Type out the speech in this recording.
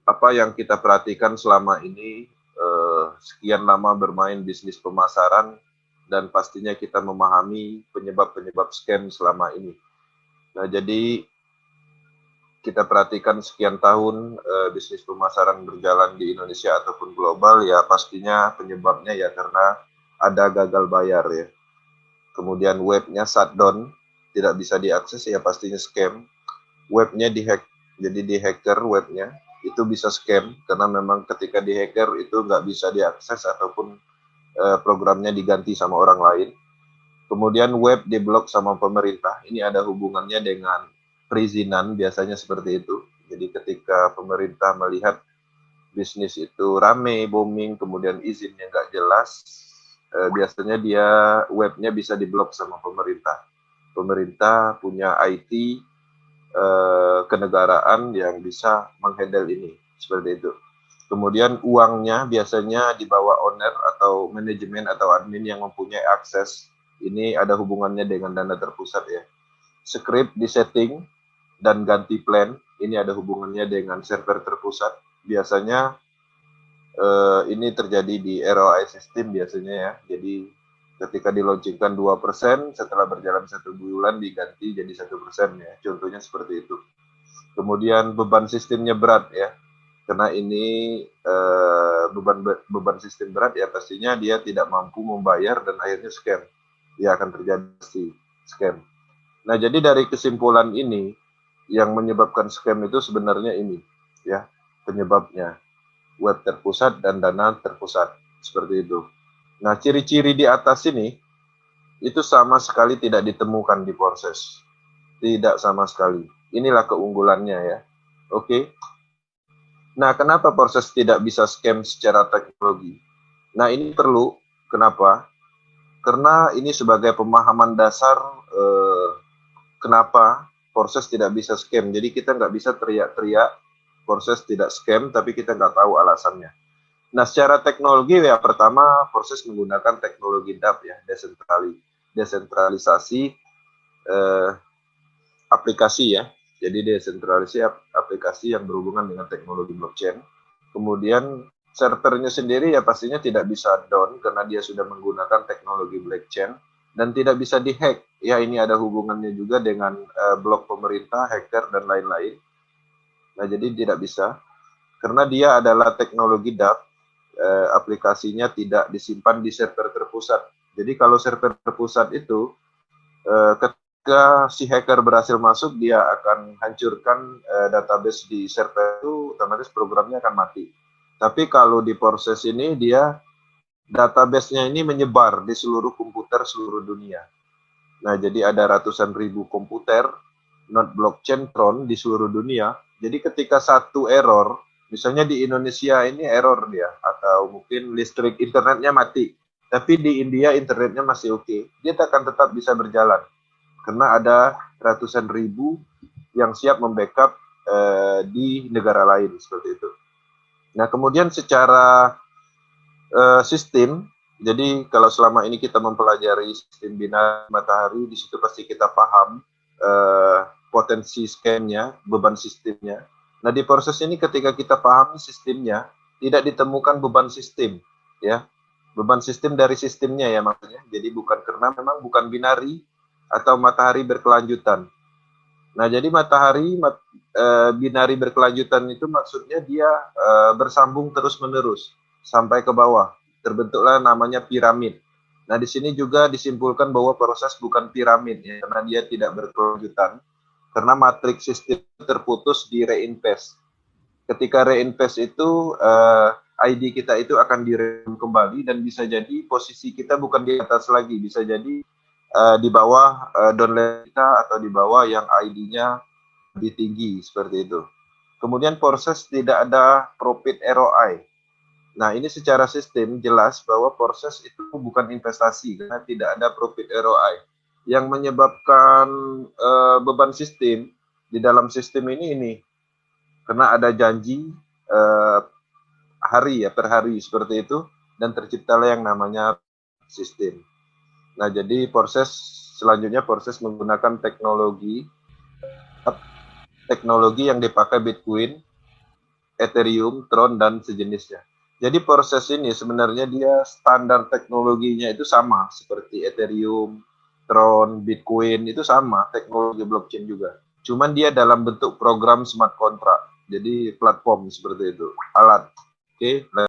apa yang kita perhatikan selama ini, sekian lama bermain bisnis pemasaran, dan pastinya kita memahami penyebab-penyebab scam selama ini. Nah, jadi kita perhatikan sekian tahun bisnis pemasaran berjalan di Indonesia ataupun global, ya pastinya penyebabnya ya karena ada gagal bayar ya. Kemudian webnya shutdown, tidak bisa diakses, ya pastinya scam. Webnya dihack, jadi dihacker webnya, itu bisa scam karena memang ketika dihacker itu nggak bisa diakses ataupun programnya diganti sama orang lain. Kemudian web diblok sama pemerintah, ini ada hubungannya dengan perizinan, biasanya seperti itu. Jadi ketika pemerintah melihat bisnis itu rame, booming, kemudian izinnya nggak jelas, biasanya dia webnya bisa diblok sama pemerintah. Pemerintah punya IT kenegaraan yang bisa menghandle ini, seperti itu. Kemudian uangnya biasanya dibawa owner atau manajemen atau admin yang mempunyai akses. Ini ada hubungannya dengan dana terpusat ya. Script disetting dan ganti plan, ini ada hubungannya dengan server terpusat. Biasanya ini terjadi di ROI system biasanya ya. Jadi ketika diluncurkan 2%, setelah berjalan 1 bulan diganti jadi 1% ya. Contohnya seperti itu. Kemudian beban sistemnya berat ya. Karena ini beban sistem berat ya, pastinya dia tidak mampu membayar dan akhirnya scam. Ya akan terjadi scam. Nah, jadi dari kesimpulan ini yang menyebabkan scam itu sebenarnya ini ya, penyebabnya web terpusat dan dana terpusat, seperti itu. Nah, ciri-ciri di atas ini itu sama sekali tidak ditemukan di proses. Tidak sama sekali. Inilah keunggulannya ya. Oke. Nah, kenapa proses tidak bisa scam secara teknologi? Nah, ini perlu. Kenapa? Karena ini sebagai pemahaman dasar kenapa proses tidak bisa scam. Jadi kita nggak bisa teriak-teriak proses tidak scam, tapi kita nggak tahu alasannya. Nah, secara teknologi ya, pertama proses menggunakan teknologi DApp ya, desentralisasi aplikasi ya. Jadi desentralisasi aplikasi yang berhubungan dengan teknologi blockchain. Kemudian servernya sendiri ya pastinya tidak bisa down karena dia sudah menggunakan teknologi blockchain dan tidak bisa dihack. Ya, ini ada hubungannya juga dengan blok pemerintah, hacker dan lain-lain. Nah, jadi tidak bisa karena dia adalah teknologi DApp, aplikasinya tidak disimpan di server terpusat. Jadi kalau server terpusat itu ketika si hacker berhasil masuk, dia akan hancurkan database di server itu, otomatis programnya akan mati. Tapi kalau di proses ini, dia database-nya ini menyebar di seluruh komputer seluruh dunia. Nah, jadi ada ratusan ribu komputer not blockchain Tron di seluruh dunia. Jadi ketika satu error, misalnya di Indonesia ini error dia, atau mungkin listrik internetnya mati, tapi di India internetnya masih oke, dia akan tetap bisa berjalan karena ada ratusan ribu yang siap membackup di negara lain, seperti itu. Nah, kemudian secara sistem, jadi kalau selama ini kita mempelajari sistem binaris matahari, di situ pasti kita paham potensi scam-nya, beban sistemnya. Nah, di proses ini ketika kita paham sistemnya, tidak ditemukan beban sistem, ya. Beban sistem dari sistemnya ya maksudnya. Jadi bukan karena memang bukan binari atau matahari berkelanjutan. Nah, jadi matahari binari berkelanjutan itu maksudnya dia bersambung terus-menerus sampai ke bawah. Terbentuklah namanya piramid. Nah, di sini juga disimpulkan bahwa proses bukan piramid ya, karena dia tidak berkelanjutan. Karena matriks sistem terputus di reinvest. Ketika reinvest itu ID kita itu akan direm kembali dan bisa jadi posisi kita bukan di atas lagi, bisa jadi di bawah downline kita atau di bawah yang ID-nya lebih tinggi, seperti itu. Kemudian proses tidak ada profit ROI. Nah, ini secara sistem jelas bahwa proses itu bukan investasi karena tidak ada profit ROI. Yang menyebabkan beban sistem di dalam sistem ini karena ada janji hari ya, per hari seperti itu, dan terciptalah yang namanya sistem. Nah, jadi proses selanjutnya proses menggunakan teknologi yang dipakai Bitcoin Ethereum, Tron, dan sejenisnya. Jadi proses ini sebenarnya dia standar teknologinya itu sama seperti Ethereum, Tron, Bitcoin itu sama teknologi blockchain juga. Cuman dia dalam bentuk program smart contract. Jadi platform seperti itu, alat. Oke,